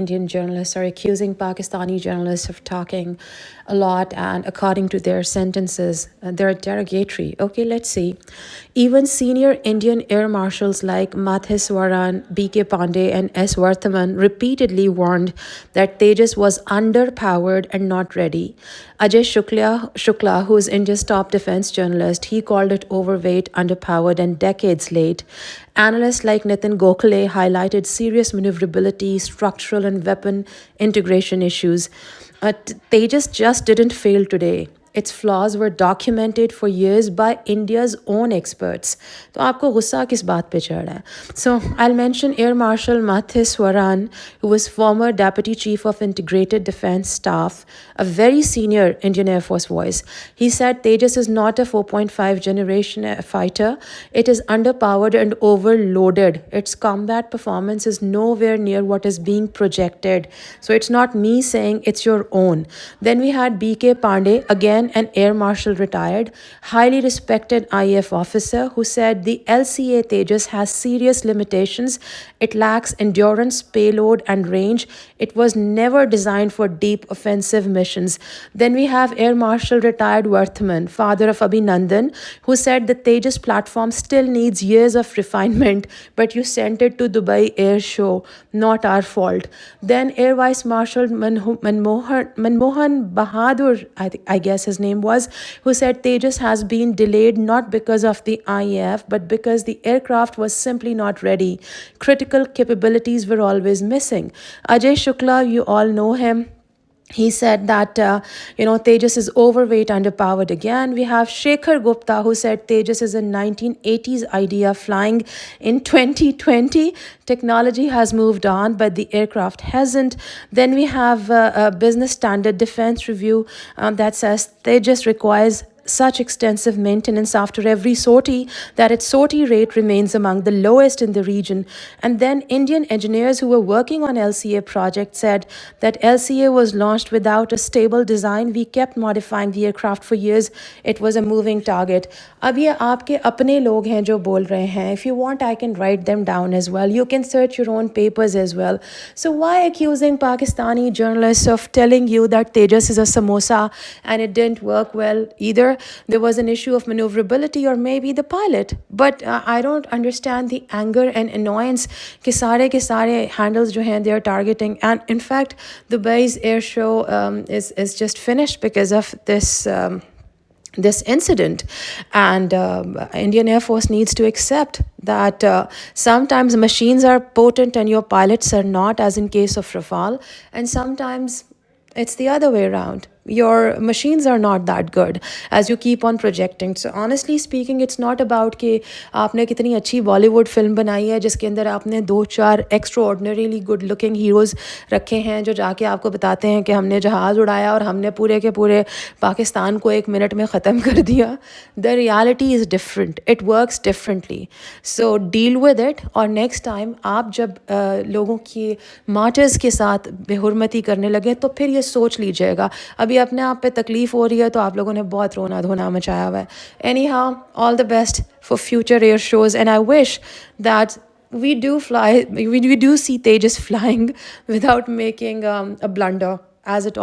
Indian journalists are accusing Pakistani journalists of talking a lot, and according to their sentences, they're derogatory. Okay, let's see. Even senior Indian air marshals like Matheswaran, B.K. Pandey, and S. Varthaman repeatedly warned that Tejas was underpowered and not ready. Ajay Shukla, who is India's top defense journalist, he called it overweight, underpowered, and decades late. Analysts like Nitin Gokhale highlighted serious maneuverability, structural, and weapon integration issues. Tejas just didn't fail today. Its flaws were documented for years by India's own experts. तो आपको गुस्सा किस बात पे चढ़ रहा है? So I'll mention Air Marshal Matheswaran, who was former Deputy Chief of Integrated Defense Staff, a very senior Indian Air Force voice. He said Tejas is not a 4.5 generation fighter. It is underpowered and overloaded. Its combat performance is nowhere near what is being projected. So it's not me saying, it's your own. Then we had B.K. Pandey, again an Air Marshal retired, highly respected IAF officer, who said the LCA Tejas has serious limitations. It lacks endurance, payload, and range. It was never designed for deep offensive missions. Then we have Air Marshal retired Varthaman, father of Abhinandan, who said the Tejas platform still needs years of refinement, but you sent it to Dubai Air Show, not our fault. Then Air Vice Marshal Manmohan Bahadur, I guess his name was, who said Tejas has been delayed not because of the IAF, but because the aircraft was simply not ready. Critical capabilities were always missing. Ajay Shukla, you all know him. He said that, Tejas is overweight, underpowered again. We have Shekhar Gupta, who said Tejas is a 1980s idea flying in 2020. Technology has moved on, but the aircraft hasn't. Then we have a Business Standard Defense Review that says Tejas requires such extensive maintenance after every sortie that its sortie rate remains among the lowest in the region. And then Indian engineers who were working on LCA project said that LCA was launched without a stable design. We kept modifying the aircraft for years. It was a moving target. अब ये आपके अपने लोग हैं जो बोल रहे हैं. If you want, I can write them down as well. You can search your own papers as well. So why accusing Pakistani journalists of telling you that Tejas is a samosa and it didn't work well either? There was an issue of maneuverability or maybe the pilot. But I don't understand the anger and annoyance ke sare handles jo hain they are targeting. And in fact, Dubai's air show is just finished because of this incident. And Indian Air Force needs to accept that sometimes machines are potent and your pilots are not, as in case of Rafale, and sometimes it's the other way around. Your machines are not that good as you keep on projecting. So honestly speaking, it's not about कि आपने कितनी अच्छी Bollywood film बनाई है जिसके अंदर आपने 2-4 एक्स्ट्राऑर्डिनरीली good looking heroes रखे हैं जो जाके आपको बताते हैं कि हमने जहाज़ उड़ाया और हमने पूरे के पूरे पाकिस्तान को 1 मिनट में ख़त्म कर दिया. The reality is different. It works differently. So deal with it. और next time आप जब लोगों की मार्टर्स के साथ बेहुरमती करने लगे तो फिर ये सोच लीजिएगा. अभी अपने आप पे तकलीफ हो रही है तो आप लोगों ने बहुत रोना धोना मचाया हुआ है. Anyhow, all the best for future air shows, and I wish that we do see Tejas flying without making a blunder, as it